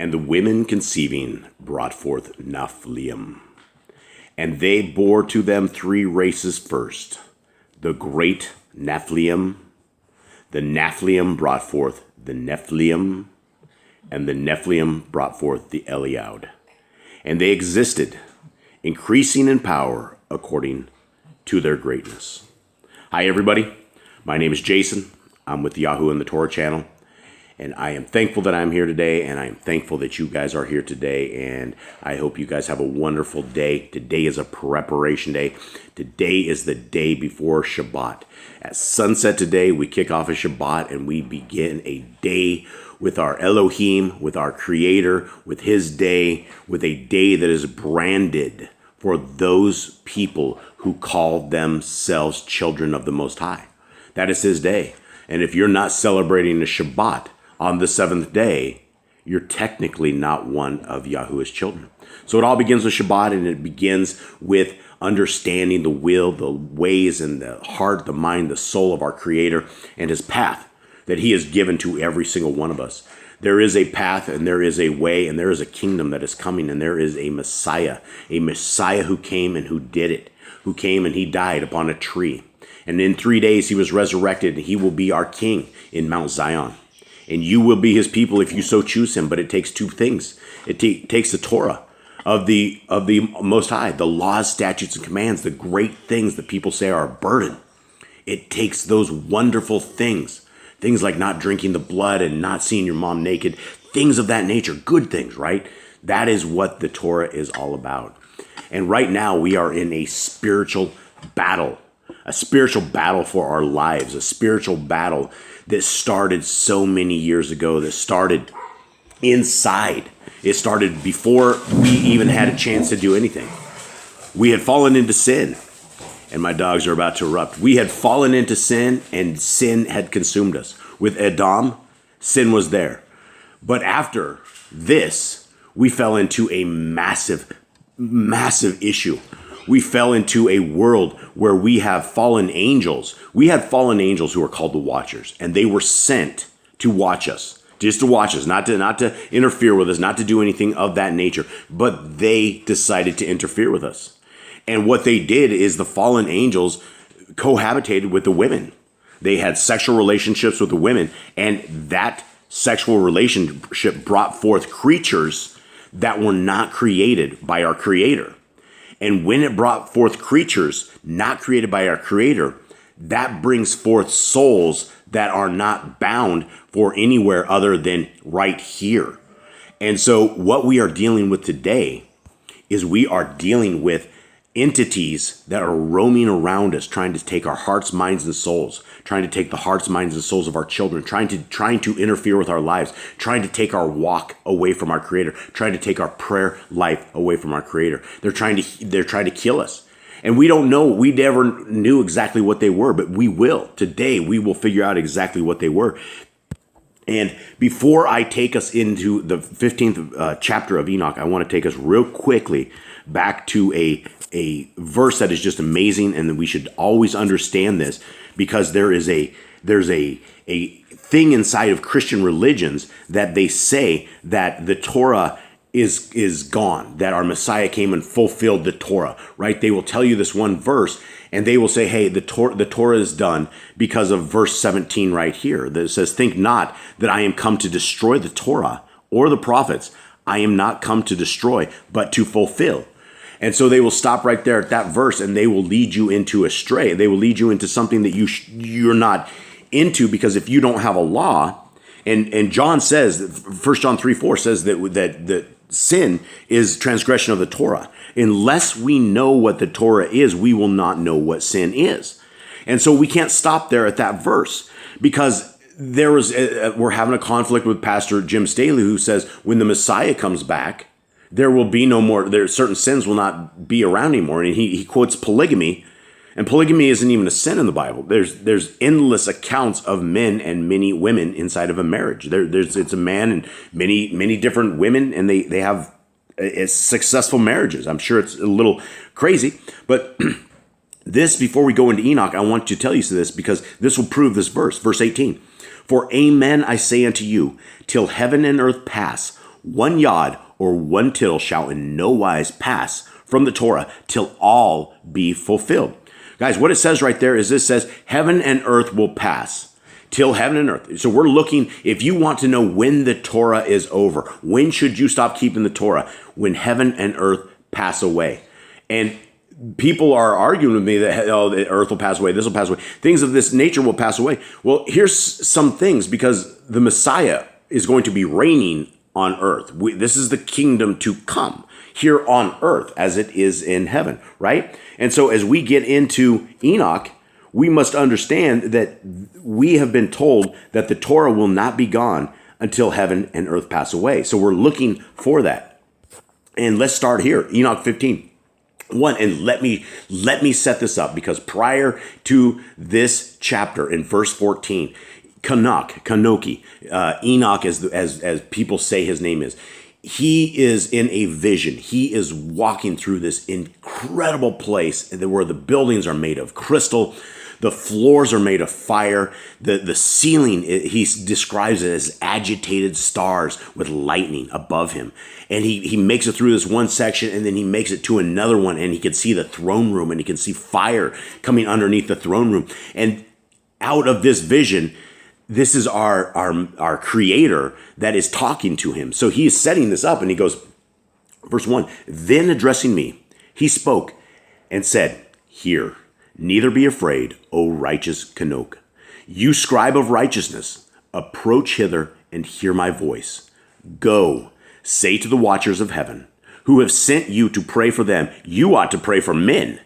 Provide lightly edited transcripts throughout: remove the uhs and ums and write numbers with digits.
And the women conceiving brought forth Nephilim. And they bore to them 3 races first. The great Nephilim. The Nephilim brought forth the Nephilim. And the Nephilim brought forth the Eliud. And they existed, increasing in power according to their greatness. Hi, everybody. My name is Jason. I'm with Yahoo and the Torah channel. And I am thankful that I'm here today, and I am thankful that you guys are here today, and I hope you guys have a wonderful day. Today is a preparation day. Today is the day before Shabbat. At sunset today, we kick off a Shabbat, and we begin a day with our Elohim, with our Creator, with His day, with a day that is branded for those people who call themselves children of the Most High. That is His day. And if you're not celebrating the Shabbat on the 7th day, you're technically not one of Yahuwah's children. So it all begins with Shabbat, and it begins with understanding the will, the ways, and the heart, the mind, the soul of our Creator and His path that He has given to every single one of us. There is a path, and there is a way, and there is a kingdom that is coming, and there is a Messiah who came and who did it, who came and He died upon a tree. And in 3 days He was resurrected, and He will be our King in Mount Zion. And you will be His people if you so choose Him. But it takes 2 things. It takes the Torah of the Most High, the laws, statutes, and commands, the great things that people say are a burden. It takes those wonderful things like not drinking the blood and not seeing your mom naked, things of that nature, good things, right? That is what the Torah is all about. And right now we are in a spiritual battle for our lives, a spiritual battle that started so many years ago, that started inside. It started before we even had a chance to do anything. We had fallen into sin, and my dogs are about to erupt. We had fallen into sin, and sin had consumed us. With Adam, sin was there. But after this, we fell into a massive issue. We fell into a world where we have fallen angels. We had fallen angels who are called the Watchers, and they were sent to watch us, just to watch us, not to interfere with us, not to do anything of that nature. But they decided to interfere with us. And what they did is the fallen angels cohabitated with the women. They had sexual relationships with the women, and that sexual relationship brought forth creatures that were not created by our Creator. And when it brought forth creatures not created by our Creator, that brings forth souls that are not bound for anywhere other than right here. And so what we are dealing with today is we are dealing with entities that are roaming around us, trying to take our hearts, minds, and souls, trying to take the hearts, minds, and souls of our children, trying to interfere with our lives, trying to take our walk away from our Creator, trying to take our prayer life away from our Creator. They're trying to kill us. And we don't know, we never knew exactly what they were, but we will. Today, we will figure out exactly what they were. And before I take us into the 15th chapter of Enoch, I want to take us real quickly back to a verse that is just amazing, and that we should always understand this, because there's a thing inside of Christian religions that they say that the Torah is gone, that our Messiah came and fulfilled the Torah, right? They will tell you this one verse, and they will say, hey, the Torah is done because of verse 17 right here that says, think not that I am come to destroy the Torah or the prophets. I am not come to destroy, but to fulfill. And so they will stop right there at that verse, and they will lead you into astray. They will lead you into something that you're not into, because if you don't have a law, and John says, 1 John 3:4 says that sin is transgression of the Torah. Unless we know what the Torah is, we will not know what sin is. And so we can't stop there at that verse, because we're having a conflict with Pastor Jim Staley, who says when the Messiah comes back, there will be no more, certain sins will not be around anymore. And he quotes polygamy, and polygamy isn't even a sin in the Bible. There's endless accounts of men and many women inside of a marriage. It's a man and many different women, and they have successful marriages. I'm sure it's a little crazy, but this, before we go into Enoch, I want to tell you this, because this will prove this verse 18. For amen, I say unto you, till heaven and earth pass, one yod or one tittle shall in no wise pass from the Torah till all be fulfilled. Guys, what it says right there is this says, heaven and earth will pass. Till heaven and earth. So we're looking, if you want to know when the Torah is over, when should you stop keeping the Torah? When heaven and earth pass away. And people are arguing with me that, oh, the earth will pass away, this will pass away. Things of this nature will pass away. Well, here's some things, because the Messiah is going to be reigning on earth. This is the kingdom to come here on earth as it is in heaven, right? And so as we get into Enoch, we must understand that we have been told that the Torah will not be gone until heaven and earth pass away. So we're looking for that. And let's start here, Enoch 15. And let me set this up, because prior to this chapter in verse 14, Kanoki, Enoch, as people say his name is, he is in a vision. He is walking through this incredible place where the buildings are made of crystal. The floors are made of fire. The ceiling, he describes it as agitated stars with lightning above him. And he makes it through this one section, and then he makes it to another one, and he can see the throne room, and he can see fire coming underneath the throne room. And out of this vision, this is our creator that is talking to him. So he is setting this up, and he goes, verse 1, then addressing me, he spoke and said, hear, neither be afraid, O righteous Kanok. You scribe of righteousness, approach hither and hear my voice. Go, say to the watchers of heaven, who have sent you to pray for them, you ought to pray for men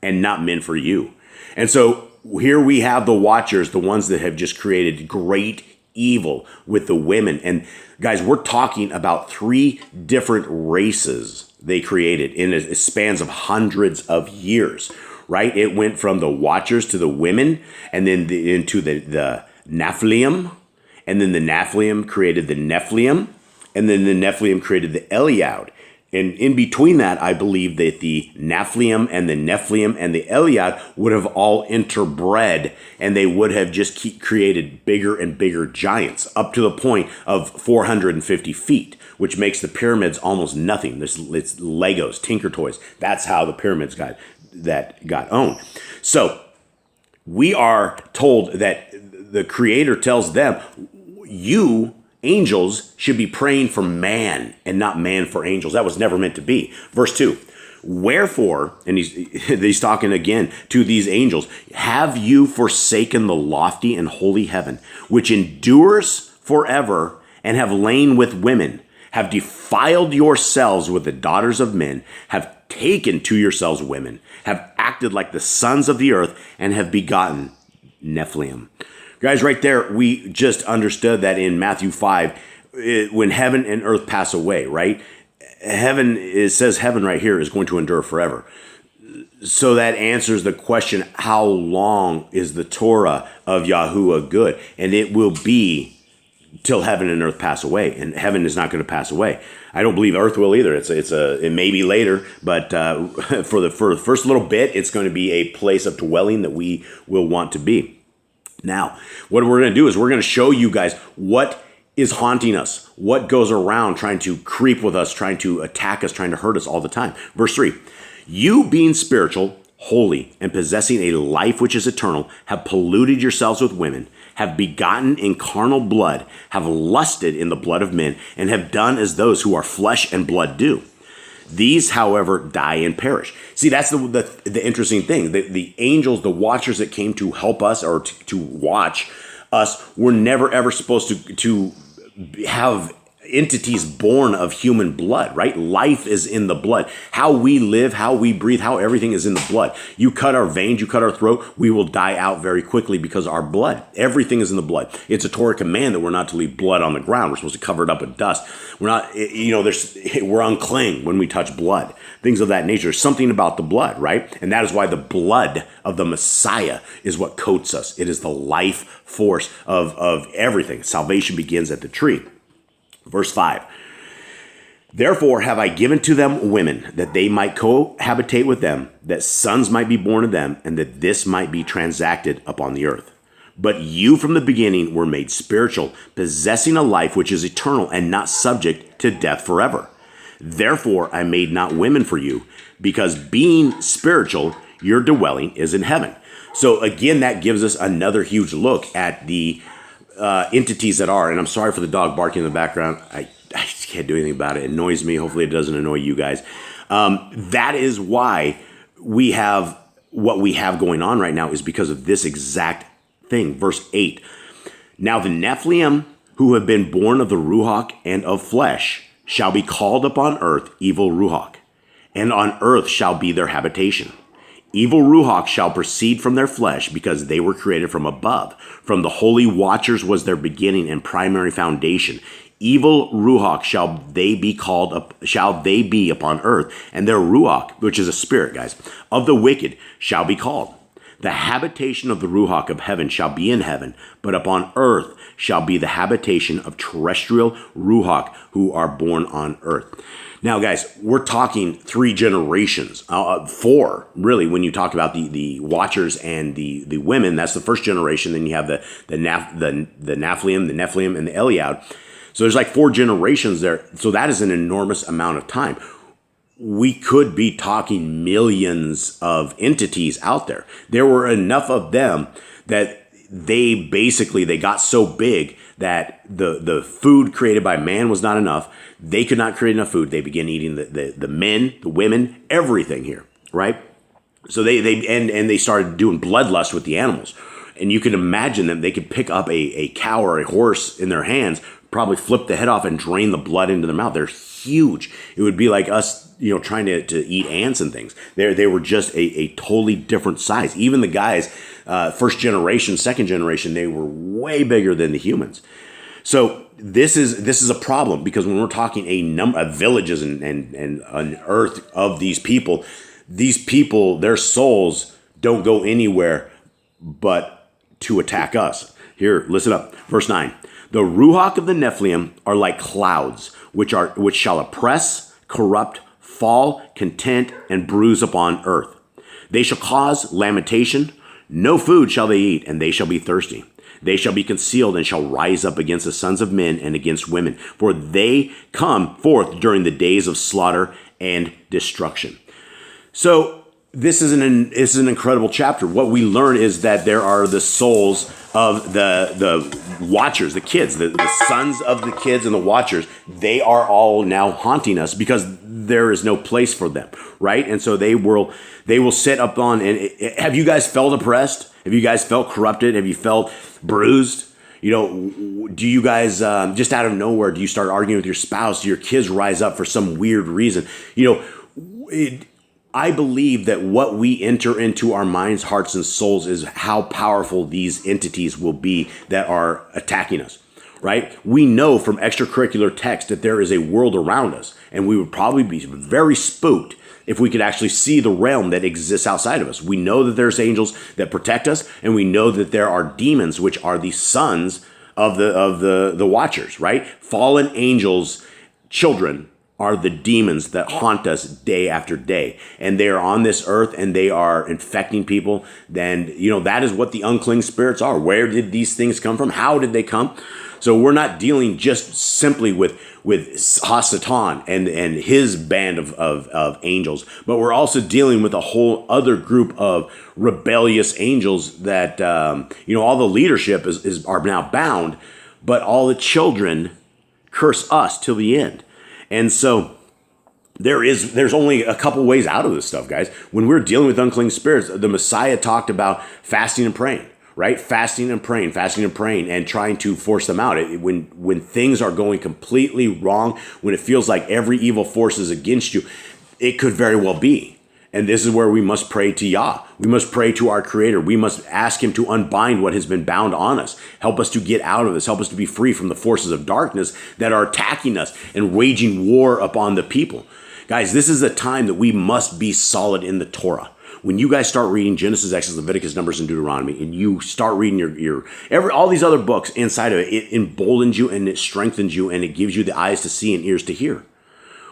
and not men for you. And so here we have the watchers, the ones that have just created great evil with the women. And guys, we're talking about 3 different races they created in a spans of hundreds of years, right? It went from the watchers to the women, and then into the Nephilim, and then the Nephilim created the Nephilim, and then the Nephilim created the Eliad. And in between that, I believe that the Nephilim and the Eliad would have all interbred, and they would have just created bigger and bigger giants, up to the point of 450 feet, which makes the pyramids almost nothing. It's Legos, Tinker Toys. That's how the pyramids got owned. So we are told that the Creator tells them, you angels should be praying for man and not man for angels. That was never meant to be. Verse 2, wherefore, and he's talking again to these angels, have you forsaken the lofty and holy heaven, which endures forever, and have lain with women, have defiled yourselves with the daughters of men, have taken to yourselves women, have acted like the sons of the earth, and have begotten Nephilim. Guys, right there, we just understood that in Matthew 5, when heaven and earth pass away, right? It says heaven right here is going to endure forever. So that answers the question, how long is the Torah of Yahuwah good? And it will be till heaven and earth pass away, and heaven is not going to pass away. I don't believe earth will either. It may be later, but for the first little bit, it's going to be a place of dwelling that we will want to be. Now, what we're going to do is we're going to show you guys what is haunting us, what goes around trying to creep with us, trying to attack us, trying to hurt us all the time. Verse 3, you being spiritual, holy, and possessing a life which is eternal, have polluted yourselves with women, have begotten in carnal blood, have lusted in the blood of men, and have done as those who are flesh and blood do. These, however, die and perish. See, that's the interesting thing. The angels, the watchers that came to help us or to watch us, were never, ever supposed to have entities born of human blood, right? Life is in the blood. How we live, how we breathe, how everything is in the blood. You cut our veins, you cut our throat, we will die out very quickly because our blood, everything is in the blood. It's a Torah command that we're not to leave blood on the ground. We're supposed to cover it up with dust. We're not, we're unclean when we touch blood. Things of that nature. There's something about the blood, right? And that is why the blood of the Messiah is what coats us. It is the life force of everything. Salvation begins at the tree. Verse 5, therefore have I given to them women, that they might cohabitate with them, that sons might be born of them, and that this might be transacted upon the earth. But you from the beginning were made spiritual, possessing a life which is eternal and not subject to death forever. Therefore, I made not women for you, because being spiritual, your dwelling is in heaven. So again, that gives us another huge look at the entities that are, and I'm sorry for the dog barking in the background. I can't do anything about it. It annoys me. Hopefully it doesn't annoy you guys. That is why we have what we have going on right now, is because of this exact thing. Verse 8. Now the Nephilim who have been born of the Ruach and of flesh shall be called upon earth evil Ruach, and on earth shall be their habitation. Evil Ruach shall proceed from their flesh, because they were created from above. From the holy watchers was their beginning and primary foundation. Evil Ruach shall they be upon earth, and their Ruach, which is a spirit, guys, of the wicked shall be called. The habitation of the Ruach of heaven shall be in heaven, but upon earth shall be the habitation of terrestrial Ruach who are born on earth. Now, guys, we're talking 3 generations, 4, really, when you talk about the watchers and the women. That's the first generation. Then you have the Nephilim, and the Eliad. So there's like 4 generations there. So that is an enormous amount of time. We could be talking millions of entities out there. There were enough of them that they got so big that the food created by man was not enough. They could not create enough food. They began eating the men, the women, everything here, right? So they started doing bloodlust with the animals. And you can imagine them, they could pick up a cow or a horse in their hands, probably flip the head off and drain the blood into their mouth. They're huge. It would be like us, trying to eat ants and things. They were just a totally different size. Even the guys, first generation, second generation, they were way bigger than the humans. So this is a problem, because when we're talking a number of villages and an earth of these people, their souls don't go anywhere but to attack us. Here, listen up. Verse 9. The Ruach of the Nephilim are like clouds, which shall oppress, corrupt, fall, content, and bruise upon earth. They shall cause lamentation. No food shall they eat, and they shall be thirsty. They shall be concealed and shall rise up against the sons of men and against women, for they come forth during the days of slaughter and destruction. So this is an incredible chapter. What we learn is that there are the souls of the watchers, the kids, the sons of the kids and the watchers. They are all now haunting us because there is no place for them, right? And so they will sit up on. And have you guys felt oppressed? Have you guys felt corrupted? Have you felt bruised? Do you guys just out of nowhere, do you start arguing with your spouse? Do your kids rise up for some weird reason? I believe that what we enter into our minds, hearts, and souls is how powerful these entities will be that are attacking us, right? We know from extracurricular text that there is a world around us, and we would probably be very spooked if we could actually see the realm that exists outside of us. We know that there's angels that protect us, and we know that there are demons, which are the sons of the watchers, right? Fallen angels, children, are the demons that haunt us day after day. And they are on this earth and they are infecting people. Then, that is what the unclean spirits are. Where did these things come from? How did they come? So we're not dealing just simply with Hasatan and his band of angels, but we're also dealing with a whole other group of rebellious angels that, all the leadership are now bound, but all the children curse us till the end. And so there's only a couple ways out of this stuff, guys. When we're dealing with unclean spirits, the Messiah talked about fasting and praying, right? Fasting and praying, and trying to force them out. When things are going completely wrong, when it feels like every evil force is against you, it could very well be. And this is where we must pray to Yah. We must pray to our Creator. We must ask Him to unbind what has been bound on us. Help us to get out of this. Help us to be free from the forces of darkness that are attacking us and waging war upon the people. Guys, this is a time that we must be solid in the Torah. When you guys start reading Genesis, Exodus, Leviticus, Numbers, and Deuteronomy, and you start reading all these other books inside of it, it emboldens you and it strengthens you and it gives you the eyes to see and ears to hear.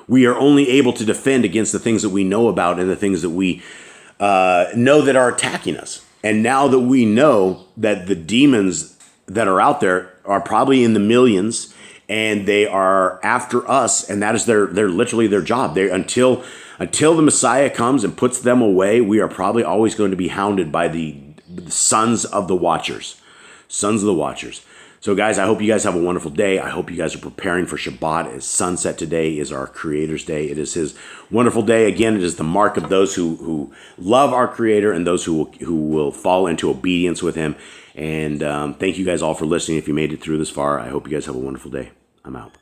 We are only able to defend against the things that we know about and the things that we know that are attacking us. And now that we know that the demons that are out there are probably in the millions, and they are after us, and that is they're literally their job. They until the Messiah comes and puts them away, we are probably always going to be hounded by the sons of the Watchers. Sons of the Watchers. So guys, I hope you guys have a wonderful day. I hope you guys are preparing for Shabbat. As sunset today is our Creator's day. It is His wonderful day. Again, it is the mark of those who love our Creator and those who will fall into obedience with Him. And thank you guys all for listening. If you made it through this far, I hope you guys have a wonderful day. I'm out.